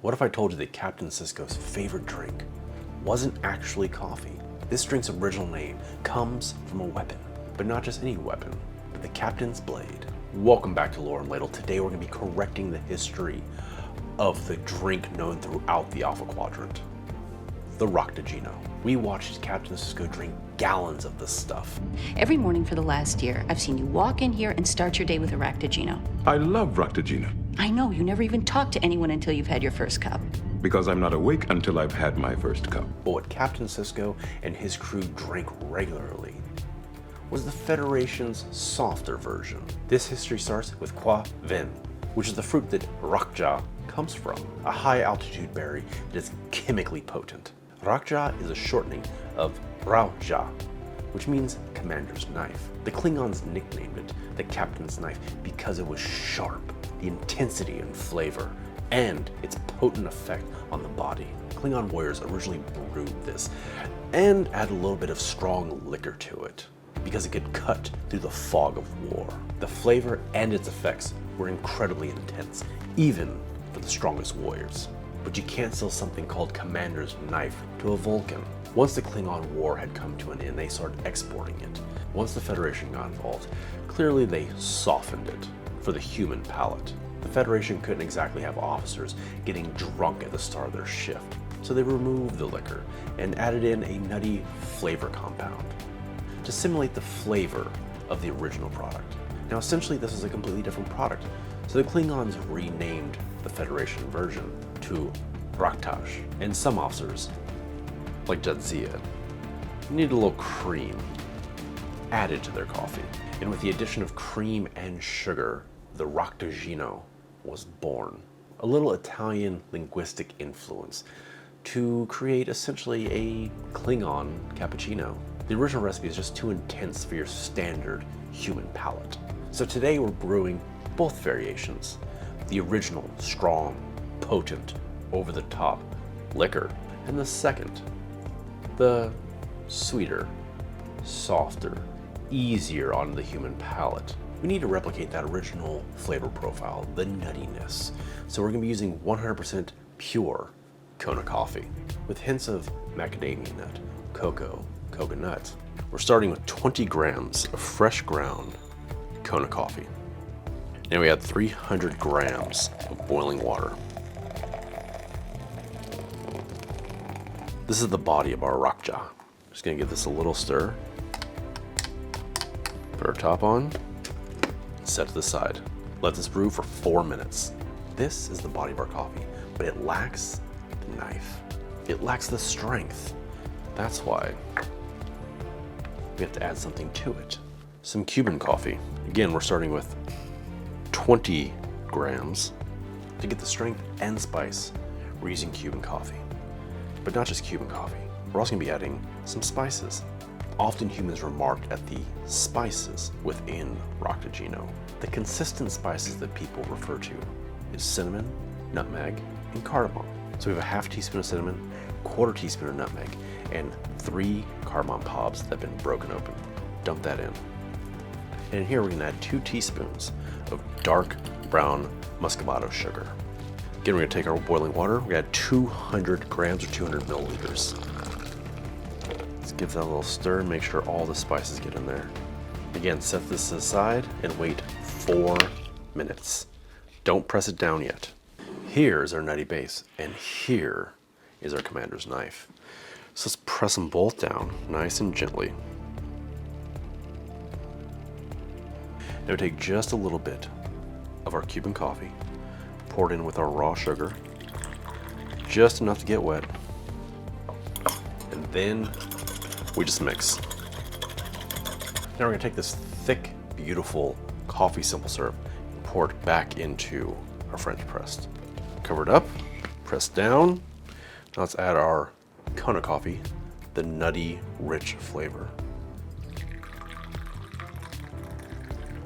What if I told you that Captain Sisko's favorite drink wasn't actually coffee? This drink's original name comes from a weapon, but not just any weapon, but the Captain's Blade. Welcome back to Lore Ladle. Today we're going to be correcting the history of the drink known throughout the Alpha Quadrant, the Raktajino. We watched Captain Sisko drink gallons of this stuff. Every morning for the last year, I've seen you walk in here and start your day with a Raktajino. I love Raktajino. I know, you never even talk to anyone until you've had your first cup. Because I'm not awake until I've had my first cup. But what Captain Sisko and his crew drank regularly was the Federation's softer version. This history starts with qa'vIn, which is the fruit that Raotaj comes from, a high-altitude berry that is chemically potent. Raotaj is a shortening of Raotaj, which means commander's knife. The Klingons nicknamed it the captain's knife because it was sharp, the intensity and flavor, and its potent effect on the body. Klingon warriors originally brewed this and added a little bit of strong liquor to it because it could cut through the fog of war. The flavor and its effects were incredibly intense, even for the strongest warriors. But you can't sell something called commander's knife to a Vulcan. Once the Klingon War had come to an end, they started exporting it. Once the Federation got involved, clearly they softened it for the human palate. The Federation couldn't exactly have officers getting drunk at the start of their shift, so they removed the liquor and added in a nutty flavor compound to simulate the flavor of the original product. Now essentially this is a completely different product, so the Klingons renamed the Federation version to Raotaj, and some officers, like Jadzia, needed a little cream added to their coffee. And with the addition of cream and sugar, the Raktajino was born. A little Italian linguistic influence to create essentially a Klingon cappuccino. The original recipe is just too intense for your standard human palate. So today we're brewing both variations. The original, strong, potent, over-the-top liquor, and the second, the sweeter, softer, easier on the human palate. We need to replicate that original flavor profile, the nuttiness. So we're gonna be using 100% pure Kona Coffee with hints of macadamia nut, cocoa, coconut. We're starting with 20 grams of fresh ground Kona Coffee. Now we add 300 grams of boiling water. This is the body of our Raotaj. Just gonna give this a little stir. Put our top on, set to the side. Let this brew for 4 minutes. This is the body of our coffee, but it lacks the knife. It lacks the strength. That's why we have to add something to it. Some Cuban coffee. Again, we're starting with 20 grams. To get the strength and spice, we're using Cuban coffee. But not just Cuban coffee. We're also gonna be adding some spices. Often humans remarked at the spices within Raktajino. The consistent spices that people refer to is cinnamon, nutmeg, and cardamom. So we have a half teaspoon of cinnamon, quarter teaspoon of nutmeg, and 3 cardamom pods that have been broken open. Dump that in. And in here we're gonna add 2 teaspoons of dark brown muscovado sugar. Again, we're gonna take our boiling water, we're gonna add 200 grams or 200 milliliters. Let's give that a little stir, make sure all the spices get in there. Again, set this aside and wait 4 minutes. Don't press it down yet. Here's our nutty base, and here is our commander's knife. So let's press them both down, nice and gently. Now we take just a little bit of our Cuban coffee, pour it in with our raw sugar, just enough to get wet, and then we just mix. Now we're gonna take this thick, beautiful coffee simple syrup and pour it back into our French press. Cover it up, press down. Now let's add our Kona Coffee, the nutty, rich flavor.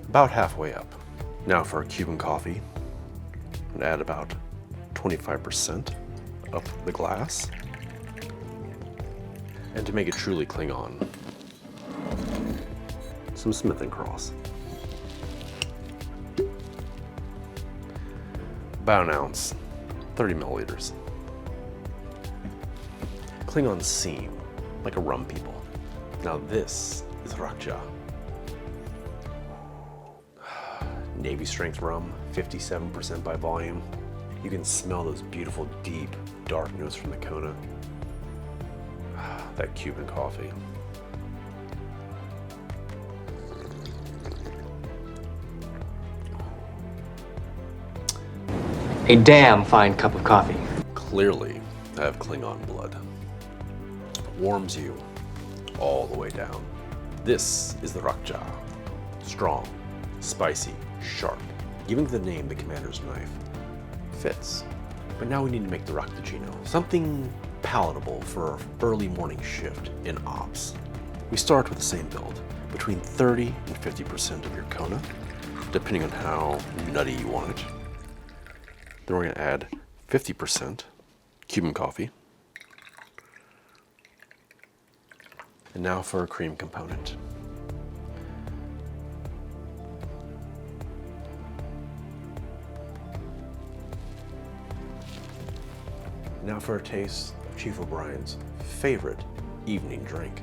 About halfway up. Now for our Cuban coffee, I'm gonna add about 25% up the glass. And to make it truly Klingon, some Smith & Cross. About an ounce 30 milliliters. Klingons seem like a rum people. Now this is Raktajino. Navy strength rum, 57% by volume. You can smell those beautiful, deep, dark notes from the Kona. That Cuban coffee. A damn fine cup of coffee. Clearly, I have Klingon blood. Warms you all the way down. This is the Raktajino. Strong, spicy, sharp. Giving the name the commander's knife fits. But now we need to make the Raktajino. Something palatable for our early morning shift in ops. We start with the same build, between 30 and 50% of your Kona, depending on how nutty you want it. Then we're gonna add 50% Cuban coffee. And now for a cream component. Now for a taste of Chief O'Brien's favorite evening drink.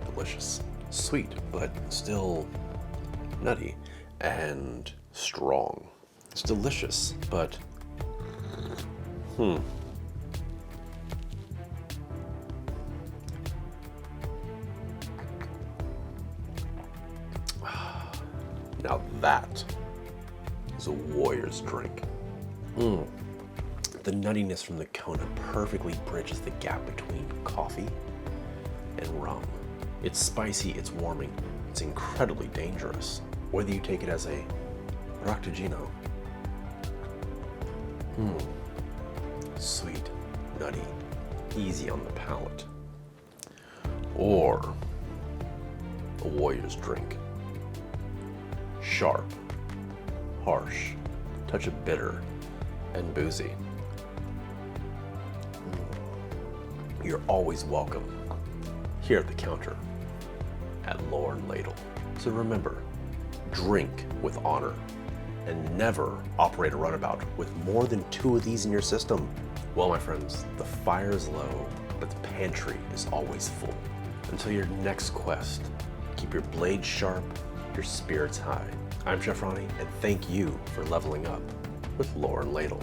Delicious. Sweet, but still nutty and strong. It's delicious, but now that is a warrior's drink. The nuttiness from the Kona perfectly bridges the gap between coffee and rum. It's spicy, it's warming, it's incredibly dangerous. Whether you take it as a Raktajino, sweet, nutty, easy on the palate, or a warrior's drink. Sharp, harsh, touch of bitter, and boozy. You're always welcome here at the counter at Lore Ladle. So remember, drink with honor and never operate a runabout with more than 2 of these in your system. Well, my friends, the fire is low, but the pantry is always full. Until your next quest, keep your blades sharp, your spirits high. I'm Chef Ronnie, and thank you for leveling up with Lore Ladle.